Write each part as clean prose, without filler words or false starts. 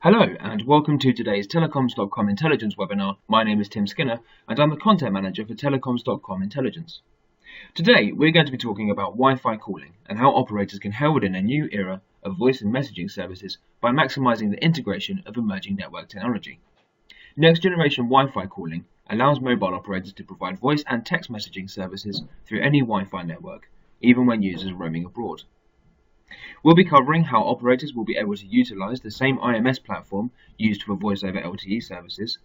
Hello and welcome to today's Telecoms.com Intelligence webinar. My name is Tim Skinner and I'm the Content Manager for Telecoms.com Intelligence. Today we're going to be talking about Wi-Fi calling and how operators can herald in a new era of voice and messaging services by maximizing the integration of emerging network technology. Next generation Wi-Fi calling allows mobile operators to provide voice and text messaging services through any Wi-Fi network, even when users are roaming abroad. We'll be covering how operators will be able to utilize the same IMS platform used for voice over LTE services,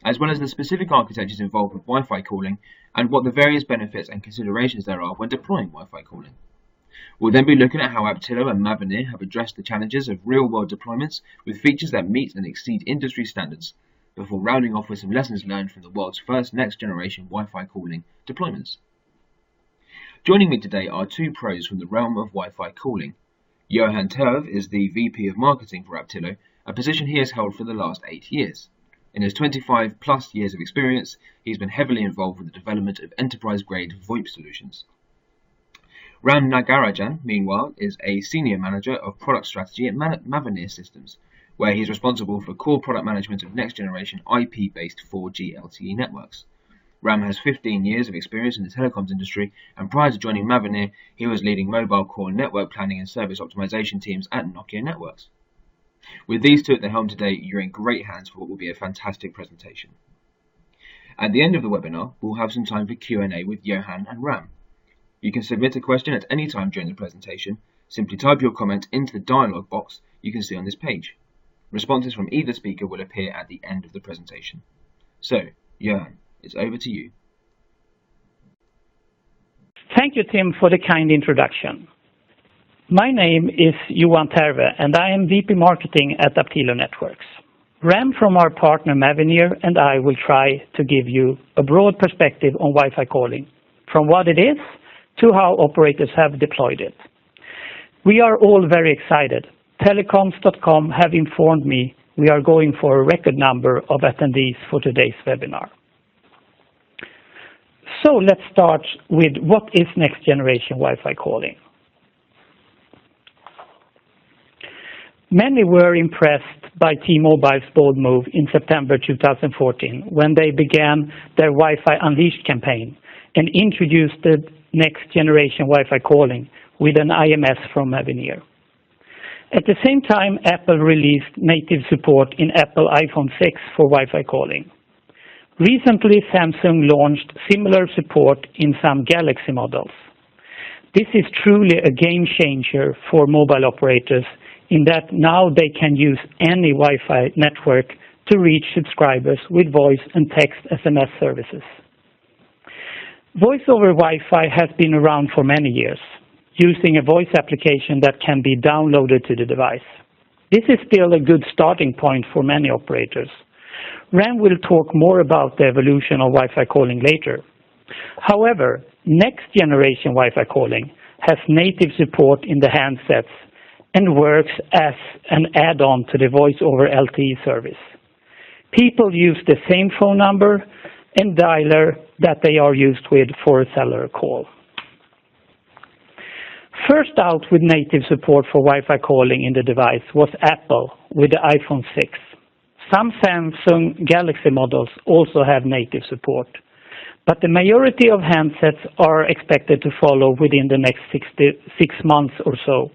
as well as the specific architectures involved with Wi-Fi calling and what the various benefits and considerations there are when deploying Wi-Fi calling. We'll then be looking at how Aptilo and Mavenir have addressed the challenges of real-world deployments with features that meet and exceed industry standards, before rounding off with some lessons learned from the world's first next-generation Wi-Fi calling deployments. Joining me today are two pros from the realm of Wi-Fi calling. Johan Terv is the VP of Marketing for Aptilo, a position he has held for the last 8 years. In his 25 plus years of experience, he's been heavily involved with the development of enterprise-grade VoIP solutions. Ram Nagarajan, meanwhile, is a Senior Manager of Product Strategy at Mavenir Systems, where he's responsible for core product management of next-generation IP-based 4G LTE networks. Ram has 15 years of experience in the telecoms industry, and prior to joining Mavenir, he was leading mobile core network planning and service optimization teams at Nokia Networks. With these two at the helm today, you're in great hands for what will be a fantastic presentation. At the end of the webinar, we'll have some time for Q&A with Johan and Ram. You can submit a question at any time during the presentation. Simply type your comment into the dialog box you can see on this page. Responses from either speaker will appear at the end of the presentation. So, Johan, it's over to you. Thank you, Tim, for the kind introduction. My name is Johan Terve, and I am VP Marketing at Aptilo Networks. Ram from our partner Mavenir and I will try to give you a broad perspective on Wi-Fi calling, from what it is to how operators have deployed it. We are all very excited. Telecoms.com have informed me we are going for a record number of attendees for today's webinar. So let's start with what is next generation Wi-Fi calling. Many were impressed by T-Mobile's bold move in September 2014 when they began their Wi-Fi Unleashed campaign and introduced the next generation Wi-Fi calling with an IMS from Mavenir. At the same time, Apple released native support in Apple iPhone 6 for Wi-Fi calling. Recently, Samsung launched similar support in some Galaxy models. This is truly a game changer for mobile operators in that now they can use any Wi-Fi network to reach subscribers with voice and text SMS services. Voice over Wi-Fi has been around for many years, using a voice application that can be downloaded to the device. This is still a good starting point for many operators. Ram will talk more about the evolution of Wi-Fi calling later. However, next generation Wi-Fi calling has native support in the handsets and works as an add-on to the voice over LTE service. People use the same phone number and dialer that they are used with for a cellular call. First out with native support for Wi-Fi calling in the device was Apple with the iPhone 6. Some Samsung Galaxy models also have native support, but the majority of handsets are expected to follow within the next 6 months or so.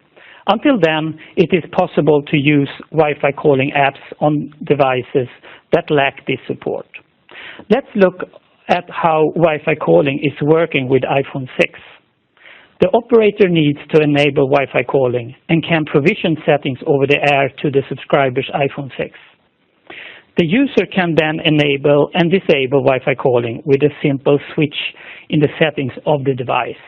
Until then, it is possible to use Wi-Fi calling apps on devices that lack this support. Let's look at how Wi-Fi calling is working with iPhone 6. The operator needs to enable Wi-Fi calling and can provision settings over the air to the subscriber's iPhone 6. The user can then enable and disable Wi-Fi calling with a simple switch in the settings of the device.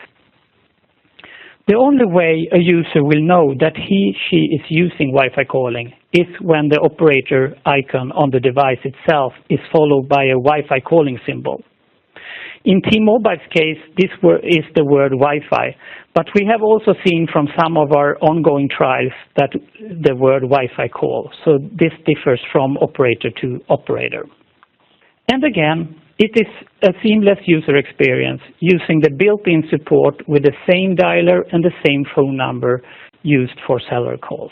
The only way a user will know that she is using Wi-Fi calling is when the operator icon on the device itself is followed by a Wi-Fi calling symbol. In T-Mobile's case, this is the word Wi-Fi, but we have also seen from some of our ongoing trials that the word Wi-Fi call, so this differs from operator to operator. And again, it is a seamless user experience using the built-in support with the same dialer and the same phone number used for cellular calls.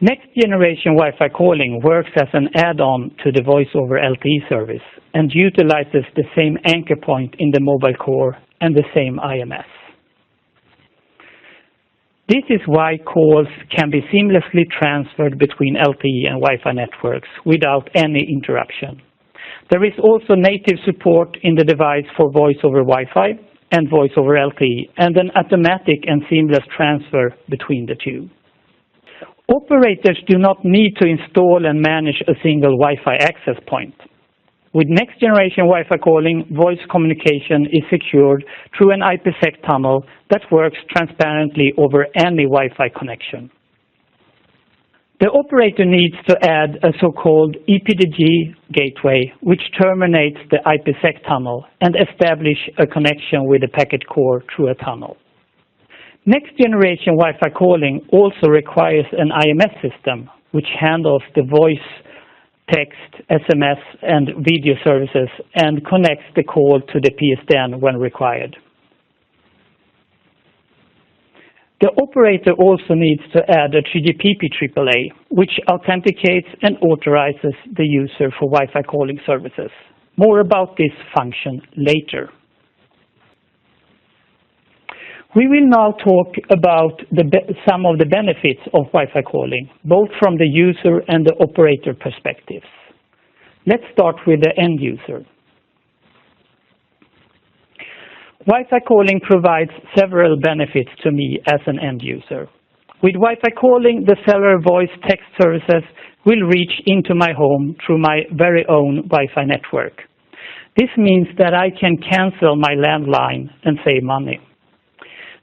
Next generation Wi-Fi calling works as an add-on to the voice over LTE service and utilizes the same anchor point in the mobile core and the same IMS. This is why calls can be seamlessly transferred between LTE and Wi-Fi networks without any interruption. There is also native support in the device for voice over Wi-Fi and voice over LTE, and an automatic and seamless transfer between the two. Operators do not need to install and manage a single Wi-Fi access point. With next generation Wi-Fi calling, voice communication is secured through an IPsec tunnel that works transparently over any Wi-Fi connection. The operator needs to add a so-called ePDG gateway, which terminates the IPsec tunnel, and establish a connection with the packet core through a tunnel. Next generation Wi-Fi calling also requires an IMS system, which handles the voice, text, SMS, and video services and connects the call to the PSTN when required. The operator also needs to add a 3GPP AAA, which authenticates and authorizes the user for Wi-Fi calling services. More about this function later. We will now talk about some of the benefits of Wi-Fi calling, both from the user and the operator perspectives. Let's start with the end user. Wi-Fi calling provides several benefits to me as an end user. With Wi-Fi calling, the cellular voice text services will reach into my home through my very own Wi-Fi network. This means that I can cancel my landline and save money.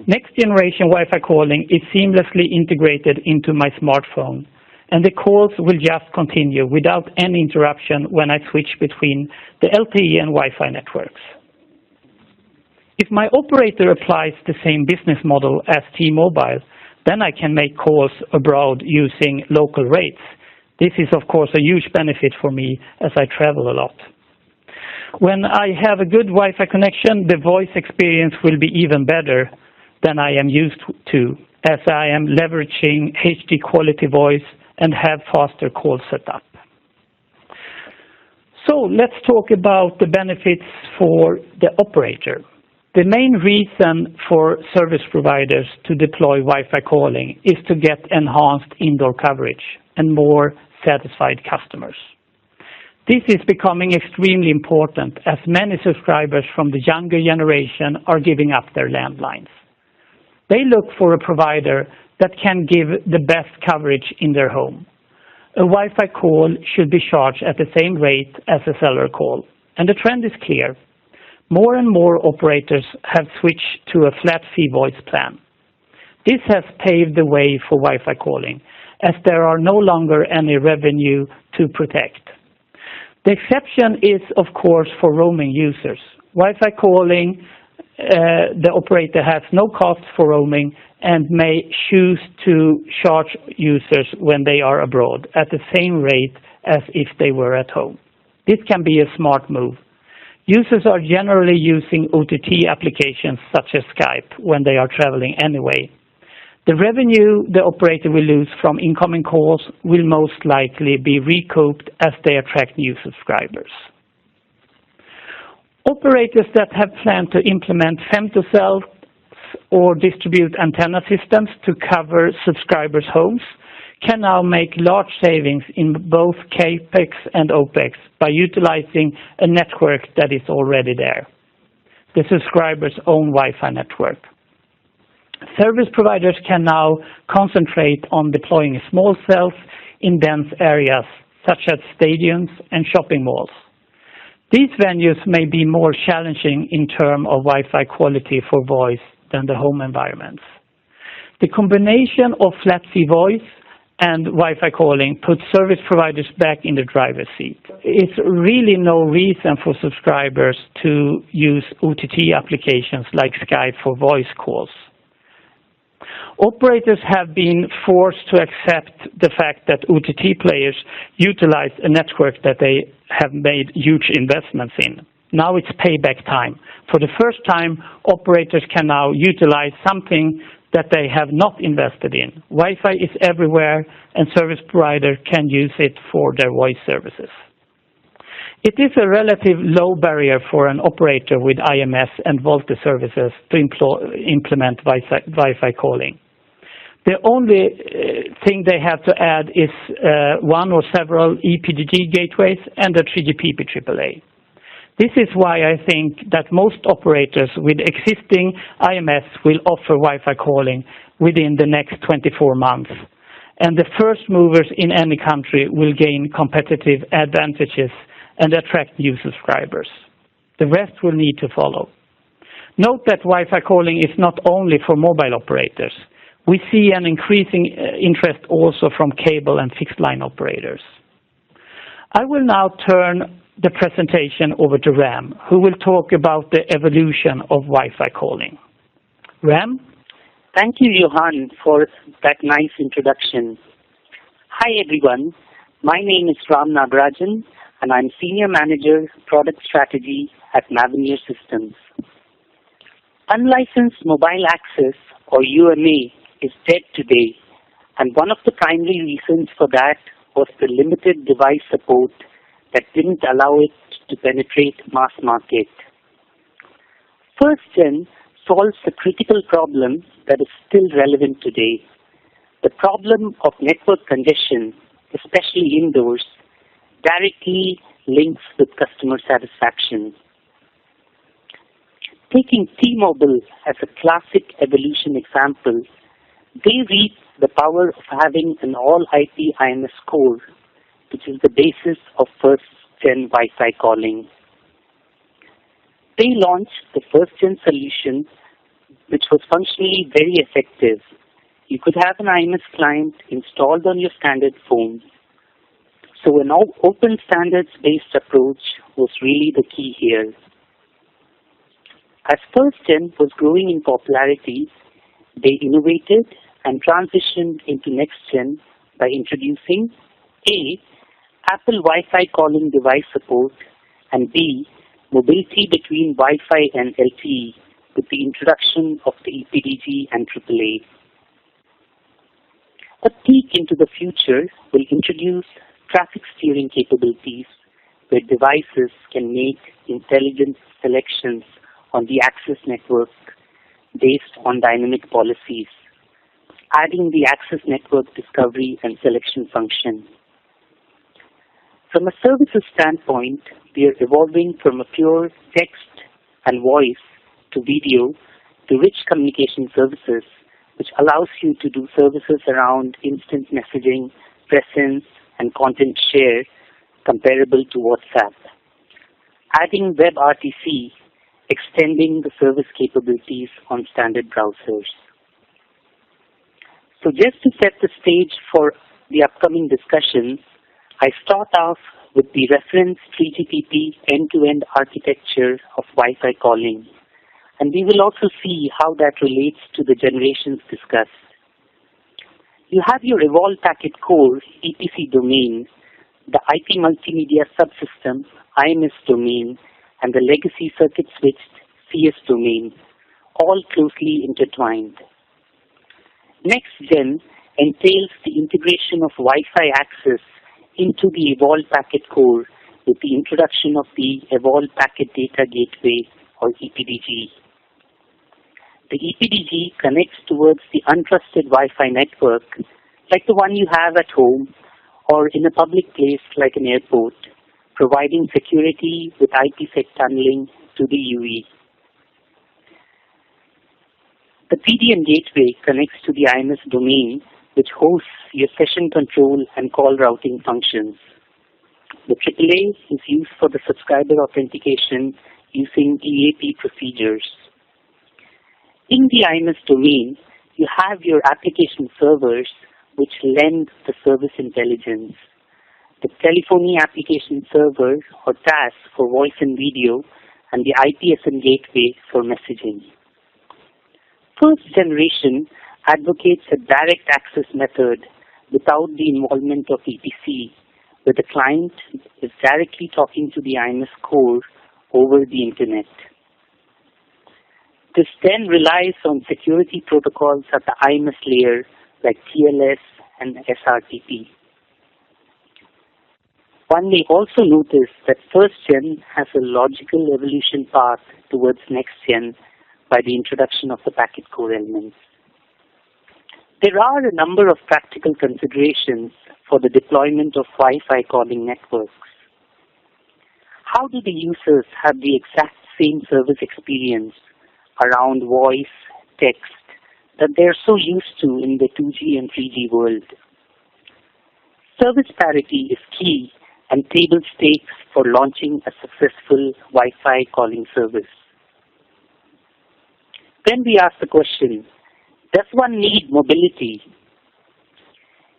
Next generation Wi-Fi calling is seamlessly integrated into my smartphone, and the calls will just continue without any interruption when I switch between the LTE and Wi-Fi networks. If my operator applies the same business model as T-Mobile, then I can make calls abroad using local rates. This is of course a huge benefit for me as I travel a lot. When I have a good Wi-Fi connection, the voice experience will be even better than I am used to, as I am leveraging HD quality voice and have faster call setup. So let's talk about the benefits for the operator. The main reason for service providers to deploy Wi-Fi calling is to get enhanced indoor coverage and more satisfied customers. This is becoming extremely important as many subscribers from the younger generation are giving up their landlines. They look for a provider that can give the best coverage in their home. A Wi-Fi call should be charged at the same rate as a cellular call, and the trend is clear. More and more operators have switched to a flat fee voice plan. This has paved the way for Wi-Fi calling, as there are no longer any revenue to protect. The exception is, of course, for roaming users. Wi-Fi calling, the operator has no cost for roaming and may choose to charge users when they are abroad at the same rate as if they were at home. This can be a smart move. Users are generally using OTT applications such as Skype when they are traveling anyway. The revenue the operator will lose from incoming calls will most likely be recouped as they attract new subscribers. Operators that have planned to implement femtocells or distribute antenna systems to cover subscribers' homes can now make large savings in both CAPEX and OPEX by utilizing a network that is already there, the subscriber's own Wi-Fi network. Service providers can now concentrate on deploying small cells in dense areas such as stadiums and shopping malls. These venues may be more challenging in terms of Wi-Fi quality for voice than the home environments. The combination of flat fee voice and Wi-Fi calling puts service providers back in the driver's seat. It's really no reason for subscribers to use OTT applications like Skype for voice calls. Operators have been forced to accept the fact that OTT players utilize a network that they have made huge investments in. Now it's payback time. For the first time, operators can now utilize something that they have not invested in. Wi-Fi is everywhere, and service provider can use it for their voice services. It is a relative low barrier for an operator with IMS and VoLTE services to implement Wi-Fi calling. The only thing they have to add is one or several ePDG gateways and a 3GPP AAA. This is why I think that most operators with existing IMS will offer Wi-Fi calling within the next 24 months. And the first movers in any country will gain competitive advantages and attract new subscribers. The rest will need to follow. Note that Wi-Fi calling is not only for mobile operators. We see an increasing interest also from cable and fixed line operators. I will now turn the presentation over to Ram, who will talk about the evolution of Wi-Fi calling. Ram? Thank you, Johan, for that nice introduction. Hi, everyone. My name is Ram Nagarajan, and I'm Senior Manager, Product Strategy at Mavenir Systems. Unlicensed mobile access, or UMA, is dead today, and one of the primary reasons for that was the limited device support that didn't allow it to penetrate mass market. First Gen solves the critical problem that is still relevant today, the problem of network congestion, especially indoors, directly links with customer satisfaction. Taking T-Mobile as a classic evolution example, they reap the power of having an all-IP IMS core, which is the basis of first-gen Wi-Fi calling. They launched the first-gen solution, which was functionally very effective. You could have an IMS client installed on your standard phone. So an open standards-based approach was really the key here. As first-gen was growing in popularity, they innovated and transitioned into next-gen by introducing A, Apple Wi-Fi calling device support, and B, mobility between Wi-Fi and LTE with the introduction of the ePDG and AAA. A peek into the future will introduce traffic steering capabilities where devices can make intelligent selections on the access network based on dynamic policies, adding the access network discovery and selection function. From a services standpoint, we are evolving from a pure text and voice to video to rich communication services, which allows you to do services around instant messaging, presence, and content share comparable to WhatsApp. Adding WebRTC, extending the service capabilities on standard browsers. So just to set the stage for the upcoming discussions, I start off with the reference 3GPP end-to-end architecture of Wi-Fi calling, and we will also see how that relates to the generations discussed. You have your Evolve Packet Core EPC domain, the IP Multimedia Subsystem IMS domain, and the legacy circuit switched CS domain, all closely intertwined. Next Gen entails the integration of Wi-Fi access into the Evolve Packet Core with the introduction of the Evolve Packet Data Gateway, or ePDG. The ePDG connects towards the untrusted Wi-Fi network, like the one you have at home or in a public place like an airport, providing security with IPsec tunneling to the UE. The PDM gateway connects to the IMS domain, which hosts your session control and call routing functions. The AAA is used for the subscriber authentication using EAP procedures. In the IMS domain, you have your application servers, which lend the service intelligence. The telephony application server, or TAS, for voice and video, and the IPSM gateway for messaging. First generation advocates a direct access method without the involvement of EPC, where the client is directly talking to the IMS core over the internet. This then relies on security protocols at the IMS layer like TLS and SRTP. One may also notice that first gen has a logical evolution path towards next gen by the introduction of the packet core elements. There are a number of practical considerations for the deployment of Wi-Fi calling networks. How do the users have the exact same service experience around voice, text, that they're so used to in the 2G and 3G world? Service parity is key and table stakes for launching a successful Wi-Fi calling service. Then we ask the question, does one need mobility?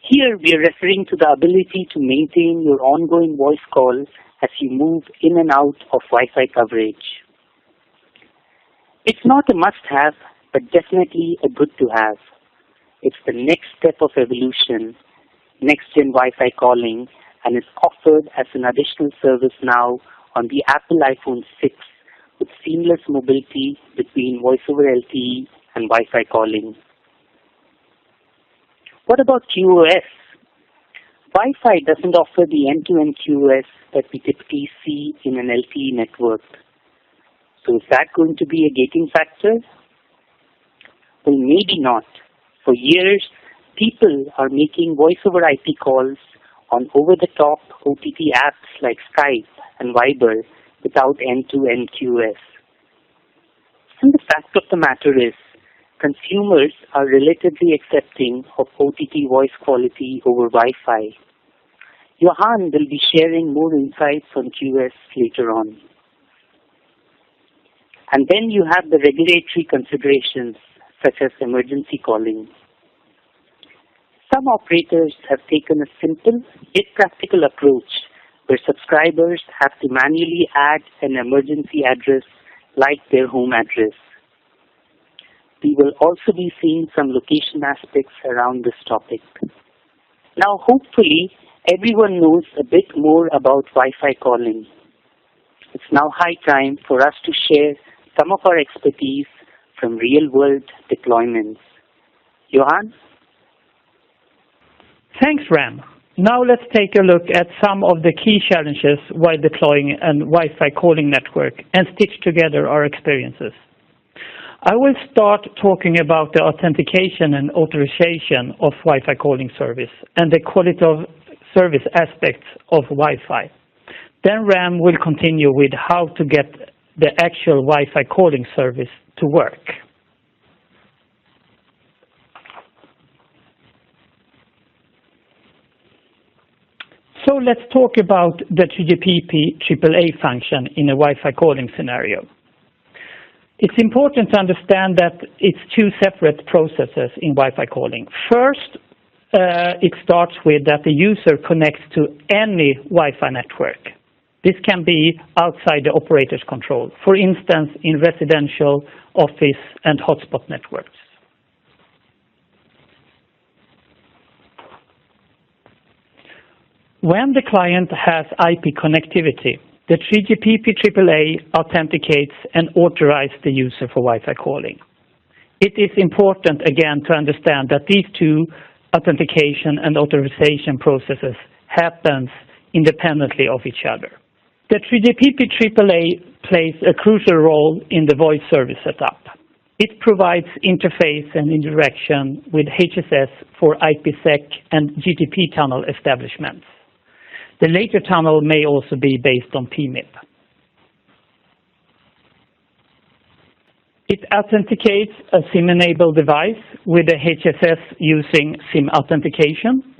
Here we are referring to the ability to maintain your ongoing voice call as you move in and out of Wi-Fi coverage. It's not a must-have, but definitely a good-to-have. It's the next step of evolution, next-gen Wi-Fi calling, and is offered as an additional service now on the Apple iPhone 6 with seamless mobility between Voice over LTE and Wi-Fi calling. What about QoS? Wi-Fi doesn't offer the end-to-end QoS that we typically see in an LTE network. So is that going to be a gating factor? Well, maybe not. For years, people are making voice over IP calls on over-the-top OTT apps like Skype and Viber without end-to-end QoS. And the fact of the matter is, consumers are relatively accepting of OTT voice quality over Wi-Fi. Johan will be sharing more insights on QoS later on. And then you have the regulatory considerations, such as emergency calling. Some operators have taken a simple yet practical approach where subscribers have to manually add an emergency address like their home address. We will also be seeing some location aspects around this topic. Now, hopefully, everyone knows a bit more about Wi-Fi calling. It's now high time for us to share some of our expertise from real-world deployments. Johan? Thanks, Ram. Now let's take a look at some of the key challenges while deploying a Wi-Fi calling network and stitch together our experiences. I will start talking about the authentication and authorization of Wi-Fi calling service and the quality of service aspects of Wi-Fi. Then Ram will continue with how to get the actual Wi-Fi calling service to work. So let's talk about the 3GPP AAA function in a Wi-Fi calling scenario. It's important to understand that it's two separate processes in Wi-Fi calling. First, it starts with that the user connects to any Wi-Fi network. This can be outside the operator's control, for instance, in residential, office, and hotspot networks. When the client has IP connectivity, the 3GPP AAA authenticates and authorizes the user for Wi-Fi calling. It is important, again, to understand that these two authentication and authorization processes happen independently of each other. The 3GPP AAA plays a crucial role in the voice service setup. It provides interface and interaction with HSS for IPsec and GTP tunnel establishments. The later tunnel may also be based on PMIP. It authenticates a SIM-enabled device with a HSS using SIM authentication.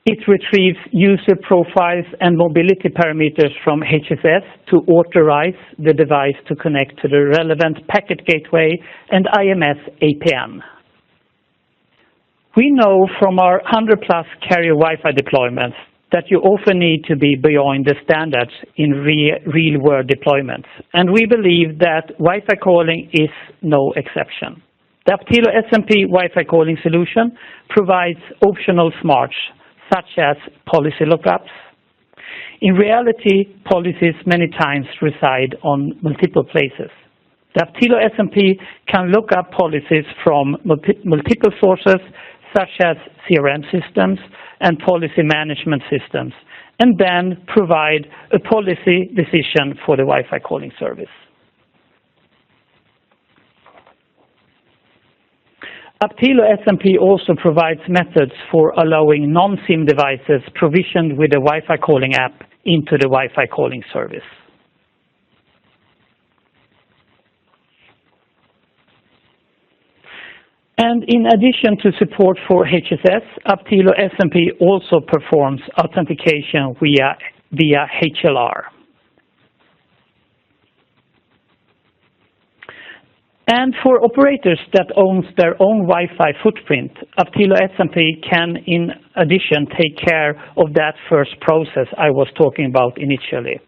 It retrieves user profiles and mobility parameters from HSS to authorize the device to connect to the relevant packet gateway and IMS APN. We know from our 100+ carrier Wi-Fi deployments that you often need to be beyond the standards in real-world deployments, and we believe that Wi-Fi calling is no exception. The Aptilo SMP Wi-Fi calling solution provides optional smarts, such as policy lookups. In reality, policies many times reside on multiple places. The Aptilo SMP can look up policies from multiple sources, such as CRM systems and policy management systems, and then provide a policy decision for the Wi-Fi calling service. Aptilo SMP also provides methods for allowing non-SIM devices provisioned with a Wi-Fi calling app into the Wi-Fi calling service. And in addition to support for HSS, Aptilo SMP also performs authentication via HLR. And for operators that owns their own Wi-Fi footprint, Aptilo SMP can, in addition, take care of that first process I was talking about initially,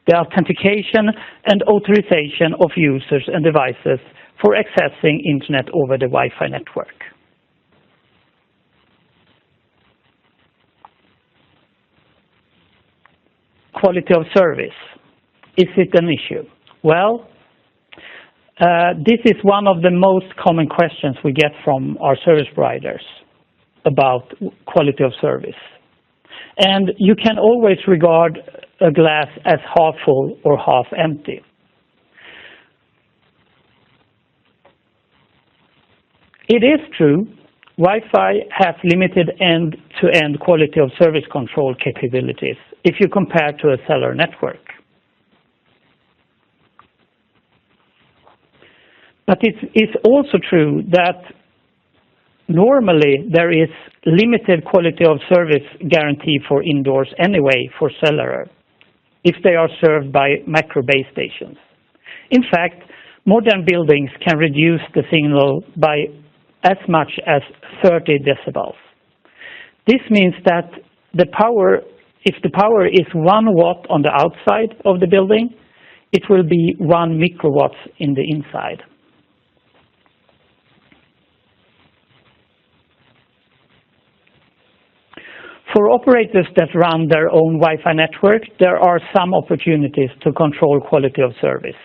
the authentication and authorization of users and devices for accessing Internet over the Wi-Fi network. Quality of service. Is it an issue? Well, this is one of the most common questions we get from our service providers about quality of service. And you can always regard a glass as half full or half empty. It is true, Wi-Fi has limited end-to-end quality of service control capabilities if you compare to a cellular network. But it's also true that normally there is limited quality of service guarantee for indoors anyway for cellular, if they are served by macro base stations. In fact, modern buildings can reduce the signal by as much as 30 decibels. This means that if the power is 1 watt on the outside of the building, it will be 1 microwatt in the inside. For operators that run their own Wi-Fi network, there are some opportunities to control quality of service.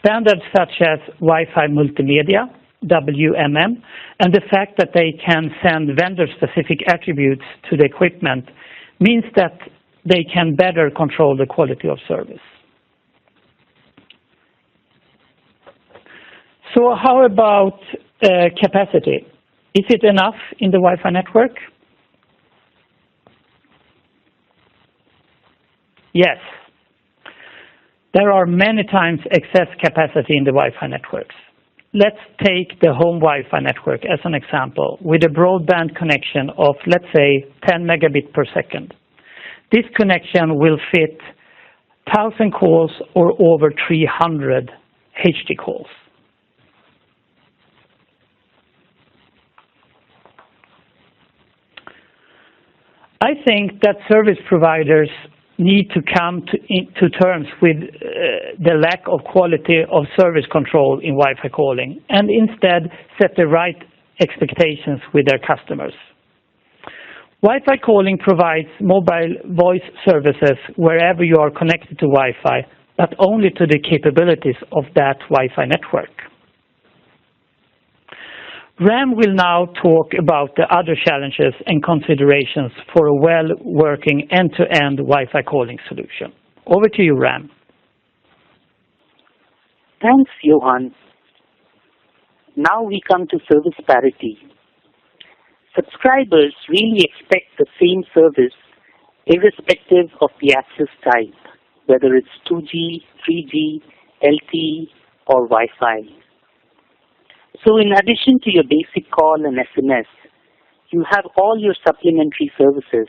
Standards such as Wi-Fi Multimedia, WMM, and the fact that they can send vendor-specific attributes to the equipment means that they can better control the quality of service. So how about capacity? Is it enough in the Wi-Fi network? Yes. There are many times excess capacity in the Wi-Fi networks. Let's take the home Wi-Fi network as an example with a broadband connection of, let's say, 10 megabit per second. This connection will fit 1,000 calls or over 300 HD calls. I think that service providers need to come to terms with the lack of quality of service control in Wi-Fi calling and instead set the right expectations with their customers. Wi-Fi calling provides mobile voice services wherever you are connected to Wi-Fi, but only to the capabilities of that Wi-Fi network. Ram will now talk about the other challenges and considerations for a well-working end-to-end Wi-Fi calling solution. Over to you, Ram. Thanks, Johan. Now we come to service parity. Subscribers really expect the same service irrespective of the access type, whether it's 2G, 3G, LTE, or Wi-Fi. So in addition to your basic call and SMS, you have all your supplementary services,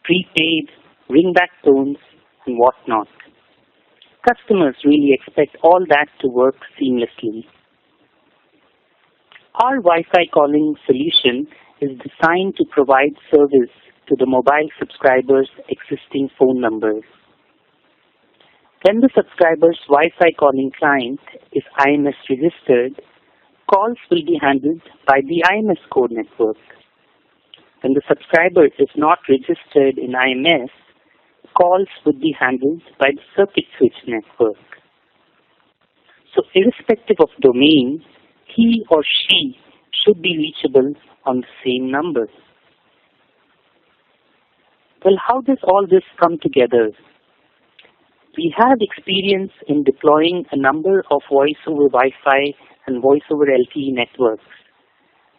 prepaid, ringback tones, and whatnot. Customers really expect all that to work seamlessly. Our Wi-Fi calling solution is designed to provide service to the mobile subscriber's existing phone numbers. When the subscriber's Wi-Fi calling client is IMS registered, calls will be handled by the IMS core network. When the subscriber is not registered in IMS, calls would be handled by the circuit switch network. So irrespective of domain, he or she should be reachable on the same number. Well, how does all this come together? We have experience in deploying a number of voice over Wi-Fi and voice over LTE networks.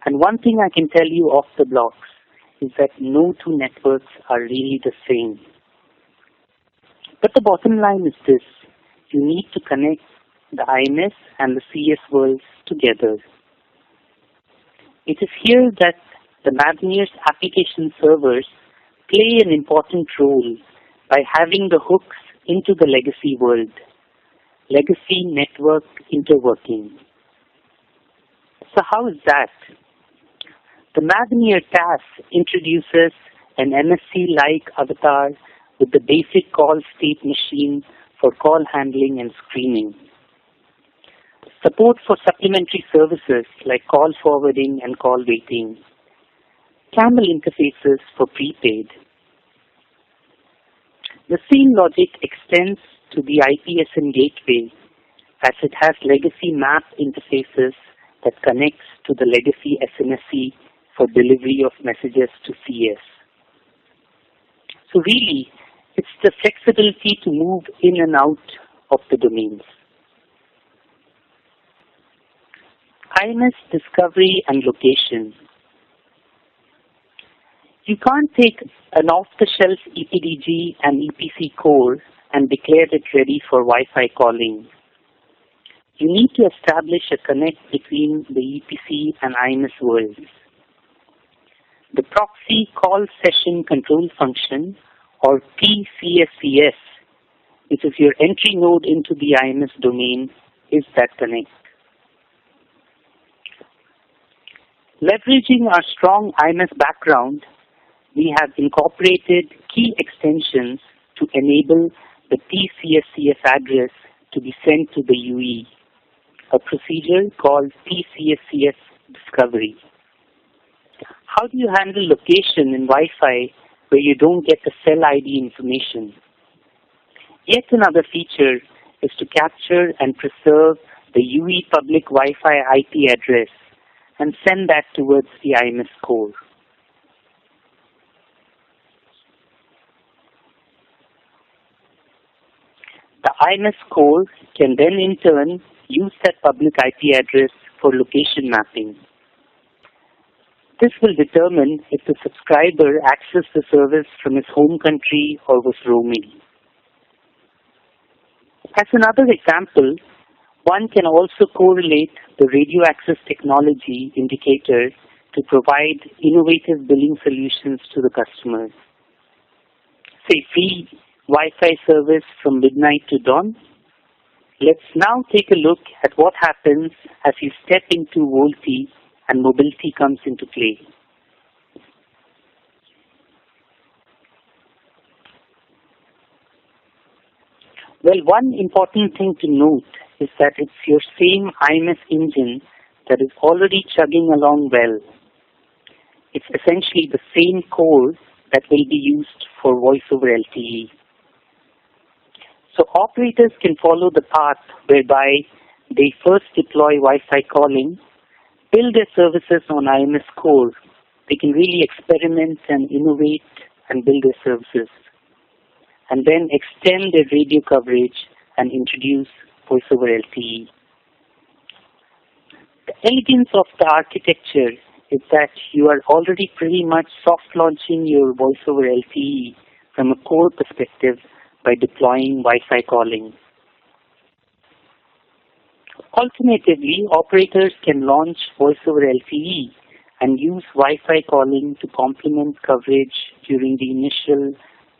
And one thing I can tell you off the blocks is that no two networks are really the same. But the bottom line is this: you need to connect the IMS and the CS worlds together. It is here that the Mavenir's application servers play an important role by having the hooks into the legacy world, legacy network interworking. So how is that? The Mavenir TAS introduces an MSC-like avatar with the basic call state machine for call handling and screening. Support for supplementary services like call forwarding and call waiting. Camel interfaces for prepaid. The same logic extends to the IPSN gateway, as it has legacy map interfaces that connects to the legacy SNSE for delivery of messages to CS. So really, it's the flexibility to move in and out of the domains. IMS discovery and location. You can't take an off-the-shelf EPDG and EPC core and declare it ready for Wi-Fi calling. You need to establish a connect between the EPC and IMS worlds. The proxy call session control function, or PCSCS, which is your entry node into the IMS domain, is that connect. Leveraging our strong IMS background, we have incorporated key extensions to enable the PCSCS address to be sent to the UE, a procedure called PCSCS discovery. How do you handle location in Wi-Fi where you don't get the cell ID information? Yet another feature is to capture and preserve the UE public Wi-Fi IP address and send that towards the IMS core. The IMS core can then in turn use that public IP address for location mapping. This will determine if the subscriber accessed the service from his home country or was roaming. As another example, one can also correlate the radio access technology indicator to provide innovative billing solutions to the customers. Say free Wi-Fi service from midnight to dawn. Let's now take a look at what happens as you step into VoLTE and mobility comes into play. Well, one important thing to note is that it's your same IMS engine that is already chugging along well. It's essentially the same core that will be used for voice over LTE. So operators can follow the path whereby they first deploy Wi-Fi calling, build their services on IMS core. They can really experiment and innovate and build their services, and then extend their radio coverage and introduce voice over LTE. The elegance of the architecture is that you are already pretty much soft launching your voice over LTE from a core perspective by deploying Wi-Fi calling. Alternatively, operators can launch voice over LTE and use Wi-Fi calling to complement coverage during the initial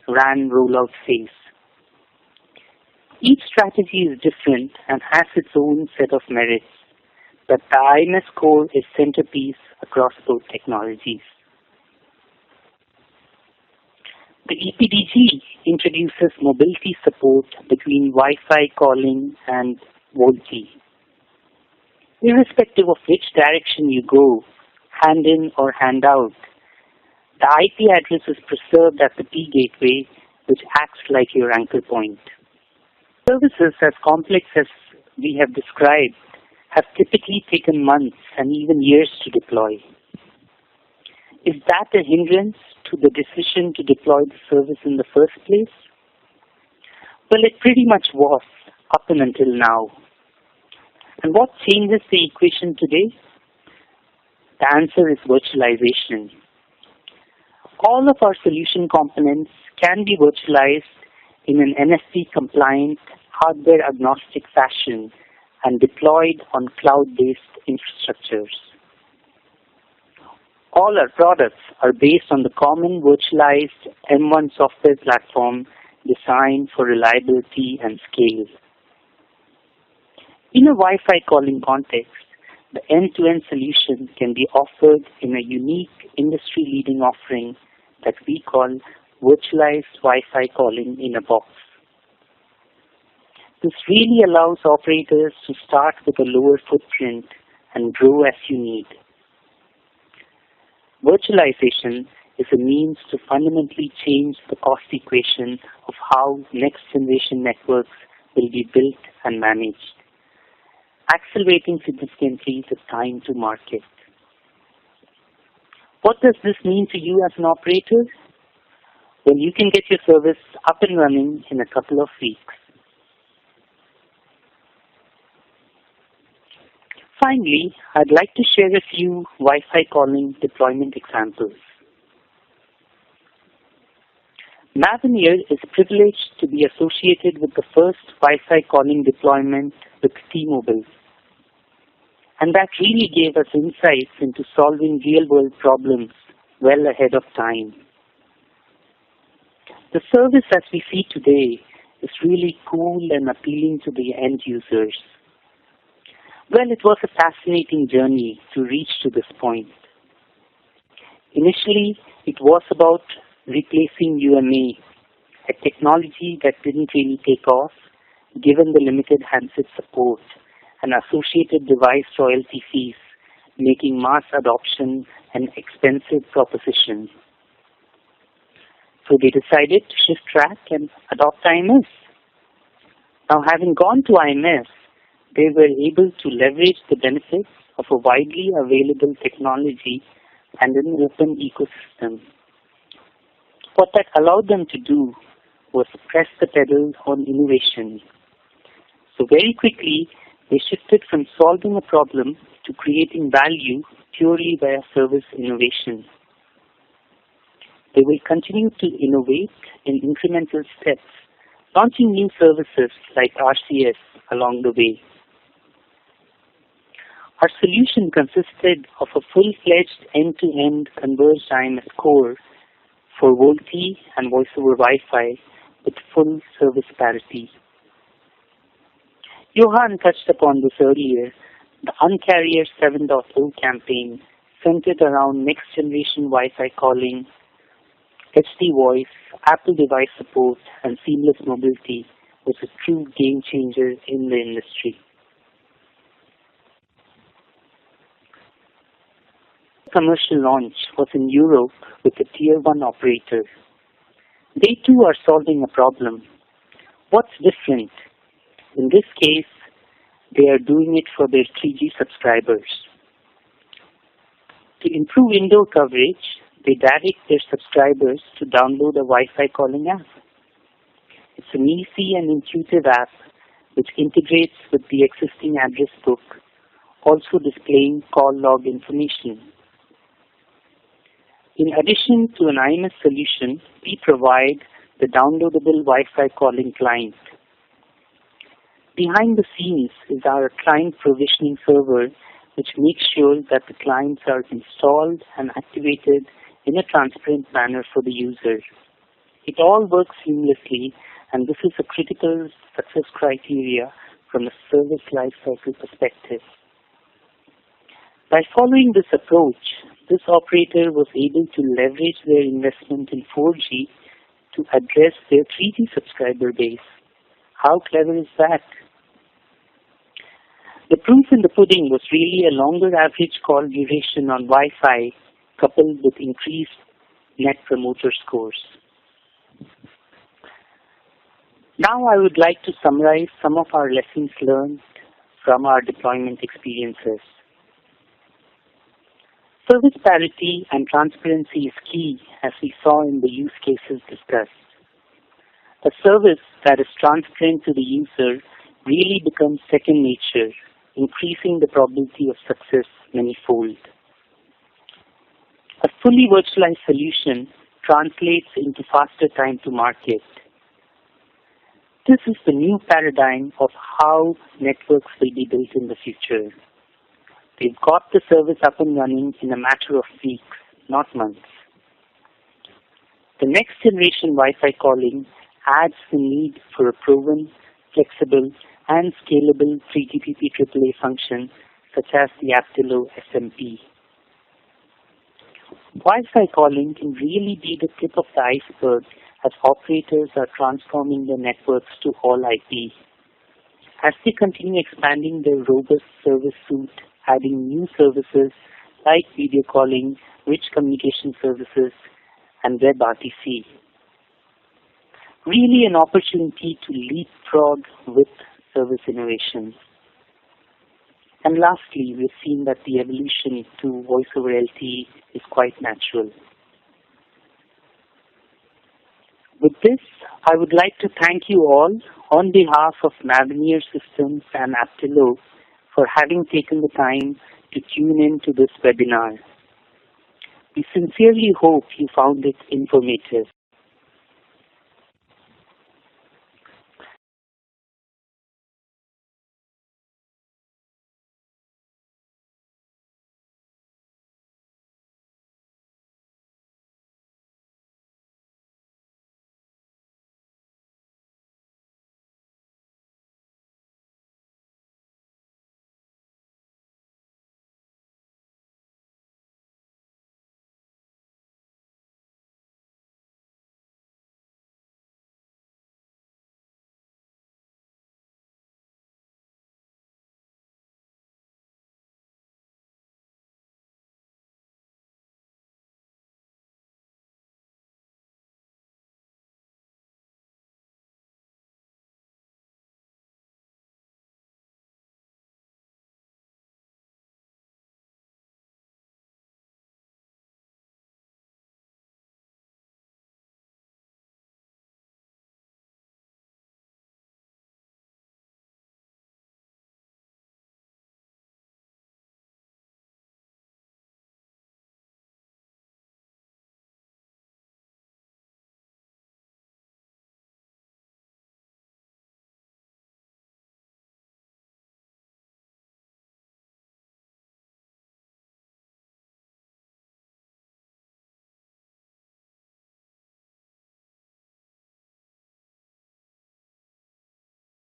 RAN rollout phase. Each strategy is different and has its own set of merits, but the IMS core is centerpiece across both technologies. The EPDG introduces mobility support between Wi-Fi calling and VoLTE. Irrespective of which direction you go, hand in or hand out, the IP address is preserved at the P gateway, which acts like your anchor point. Services as complex as we have described have typically taken months and even years to deploy. Is that a hindrance to the decision to deploy the service in the first place? Well, it pretty much was up and until now. And what changes the equation today? The answer is virtualization. All of our solution components can be virtualized in an NFV-compliant, hardware-agnostic fashion and deployed on cloud-based infrastructures. All our products are based on the common virtualized M1 software platform designed for reliability and scale. In a Wi-Fi calling context, the end-to-end solution can be offered in a unique industry-leading offering that we call virtualized Wi-Fi calling in a box. This really allows operators to start with a lower footprint and grow as you need. Virtualization is a means to fundamentally change the cost equation of how next-generation networks will be built and managed, accelerating significantly the time to market. What does this mean to you as an operator? Well, you can get your service up and running in a couple of weeks. Finally, I'd like to share a few Wi-Fi calling deployment examples. Mavenir is privileged to be associated with the first Wi-Fi calling deployment with T-Mobile. And that really gave us insights into solving real-world problems well ahead of time. The service as we see today is really cool and appealing to the end users. Well, it was a fascinating journey to reach to this point. Initially, it was about replacing UMA, a technology that didn't really take off given the limited handset support and associated device royalty fees, making mass adoption an expensive proposition. So they decided to shift track and adopt IMS. Now, having gone to IMS, they were able to leverage the benefits of a widely available technology and an open ecosystem. What that allowed them to do was press the pedal on innovation. So very quickly, they shifted from solving a problem to creating value purely via service innovation. They will continue to innovate in incremental steps, launching new services like RCS along the way. Our solution consisted of a full-fledged end-to-end converged IMS core for VoLTE and voice-over Wi-Fi with full service parity. Johan touched upon this earlier. The Uncarrier 7.0 campaign centered around next-generation Wi-Fi calling, HD voice, Apple device support, and seamless mobility was a true game changer in the industry. Commercial launch was in Europe with a Tier 1 operator. They too are solving a problem. What's different? In this case, they are doing it for their 3G subscribers. To improve indoor coverage, they direct their subscribers to download a Wi-Fi calling app. It's an easy and intuitive app which integrates with the existing address book, also displaying call log information. In addition to an IMS solution, we provide the downloadable Wi-Fi calling client. Behind the scenes is our client provisioning server, which makes sure that the clients are installed and activated in a transparent manner for the user. It all works seamlessly, and this is a critical success criteria from a service lifecycle perspective. By following this approach, this operator was able to leverage their investment in 4G to address their 3G subscriber base. How clever is that? The proof in the pudding was really a longer average call duration on Wi-Fi coupled with increased Net Promoter Scores. Now I would like to summarize some of our lessons learned from our deployment experiences. Service parity and transparency is key, as we saw in the use cases discussed. A service that is transparent to the user really becomes second nature, increasing the probability of success manyfold. A fully virtualized solution translates into faster time to market. This is the new paradigm of how networks will be built in the future. We've got the service up and running in a matter of weeks, not months. The next generation Wi-Fi calling adds the need for a proven, flexible, and scalable 3GPP AAA function such as the Aptilo SMP. Wi-Fi calling can really be the tip of the iceberg as operators are transforming their networks to all IP. As they continue expanding their robust service suite, adding new services like video calling, rich communication services, and WebRTC. Really an opportunity to leapfrog with service innovation. And lastly, we've seen that the evolution to voice over LTE is quite natural. With this, I would like to thank you all on behalf of Mavenir Systems and Aptilo for having taken the time to tune in to this webinar. We sincerely hope you found it informative.